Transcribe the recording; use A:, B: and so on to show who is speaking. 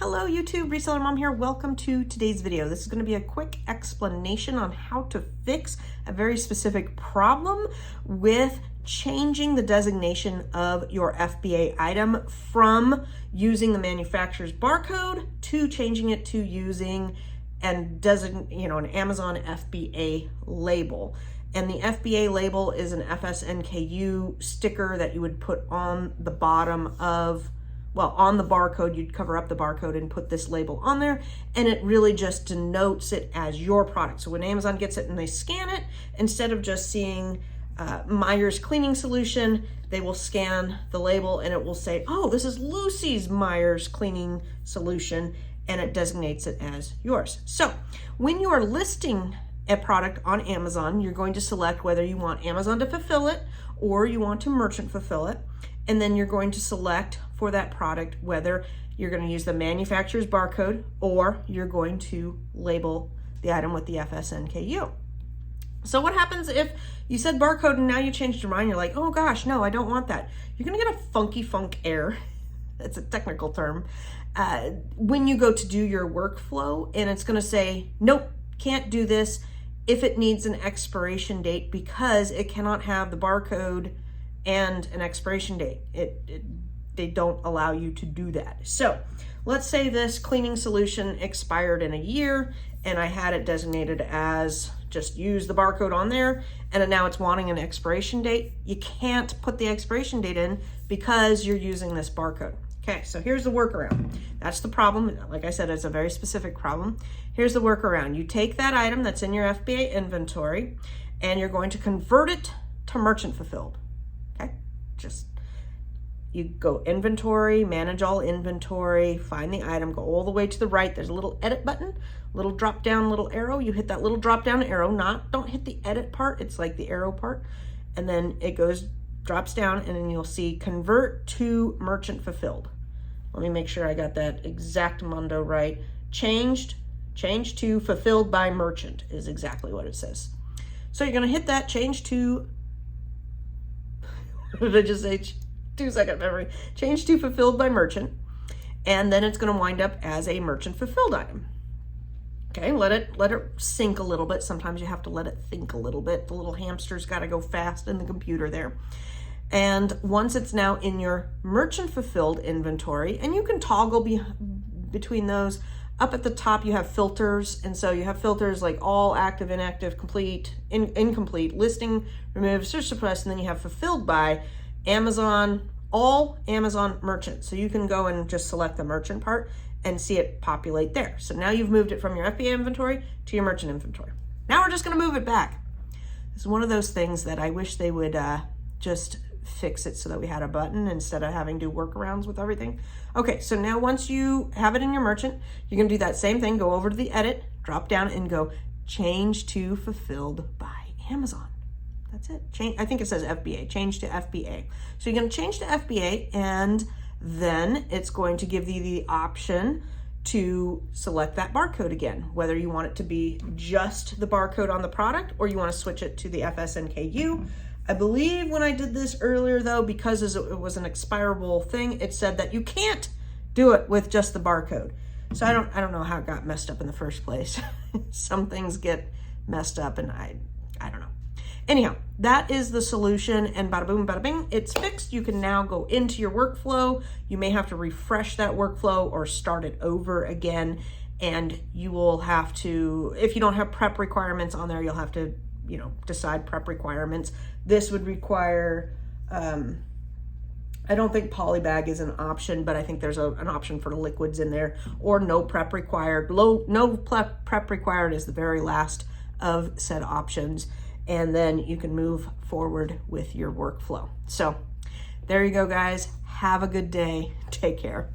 A: Hello YouTube, Reseller Mom here. Welcome to today's video. This is going to be a quick explanation on how to fix a very specific problem with changing the designation of your FBA item from using the manufacturer's barcode to changing it to using an Amazon FBA label. And the FBA label is an FSNKU sticker that you would put on the bottom of, well, on the barcode. You'd cover up the barcode and put this label on there, and it really just denotes it as your product. So when Amazon gets it and they scan it, instead of just seeing Meyer's cleaning solution, they will scan the label and it will say, oh, this is Lucy's Meyer's cleaning solution, and it designates it as yours. So when you are listing a product on Amazon, you're going to select whether you want Amazon to fulfill it or you want to merchant fulfill it. And then you're going to select for that product whether you're going to use the manufacturer's barcode or you're going to label the item with the FSNKU. So what happens if you said barcode and now you changed your mind? You're like, oh gosh, no, I don't want that. You're going to get a funky funk error. That's a technical term. When you go to do your workflow, and it's going to say, nope, can't do this if it needs an expiration date because it cannot have the barcode and an expiration date. They don't allow you to do that. So let's say this cleaning solution expired in a year and I had it designated as just use the barcode on there, and now it's wanting an expiration date. You can't put the expiration date in because you're using this barcode. Okay, so here's the workaround. That's the problem. Like I said, it's a very specific problem. Here's the workaround. You take that item that's in your FBA inventory and you're going to convert it to merchant fulfilled. Okay, just you go inventory, manage all inventory, find the item, go all the way to the right. There's a little edit button, little drop down little arrow. You hit that little drop down arrow, don't hit the edit part. It's like the arrow part. And then it drops down, and then you'll see convert to merchant fulfilled. Let me make sure I got that exact mundo right. Change to fulfilled by merchant is exactly what it says. So you're going to hit that, change to, what did I just say? 2-second memory. Change to fulfilled by merchant, and then it's going to wind up as a merchant fulfilled item. Okay, let it sink a little bit. Sometimes you have to let it think a little bit. The little hamster's got to go fast in the computer there. And once it's now in your merchant fulfilled inventory, and you can toggle between those. Up at the top you have filters, and so you have filters like all, active, inactive, complete, incomplete, listing, remove, search, suppress, and then you have fulfilled by Amazon, all Amazon merchant. So you can go and just select the merchant part and see it populate there. So now you've moved it from your FBA inventory to your merchant inventory. Now we're just going to move it back. This is one of those things that I wish they would just fix it so that we had a button instead of having to do workarounds with everything. Okay, so now once you have it in your merchant, you're going to do that same thing. Go over to the edit, drop down, and go change to fulfilled by Amazon. That's it. I think it says FBA. Change to FBA. So you're going to change to FBA, and then it's going to give you the option to select that barcode again, whether you want it to be just the barcode on the product or you want to switch it to the FSNKU. I believe when I did this earlier, though, because it was an expirable thing, it said that you can't do it with just the barcode. So I don't know how it got messed up in the first place. Some things get messed up, and I don't know. Anyhow, that is the solution, and bada boom, bada bing, it's fixed. You can now go into your workflow. You may have to refresh that workflow or start it over again, and you will have to, if you don't have prep requirements on there, you'll have to, decide prep requirements. This would require, I don't think polybag is an option, but I think there's an option for liquids in there, or no prep required. No prep required is the very last of said options. And then you can move forward with your workflow. So there you go, guys. Have a good day. Take care.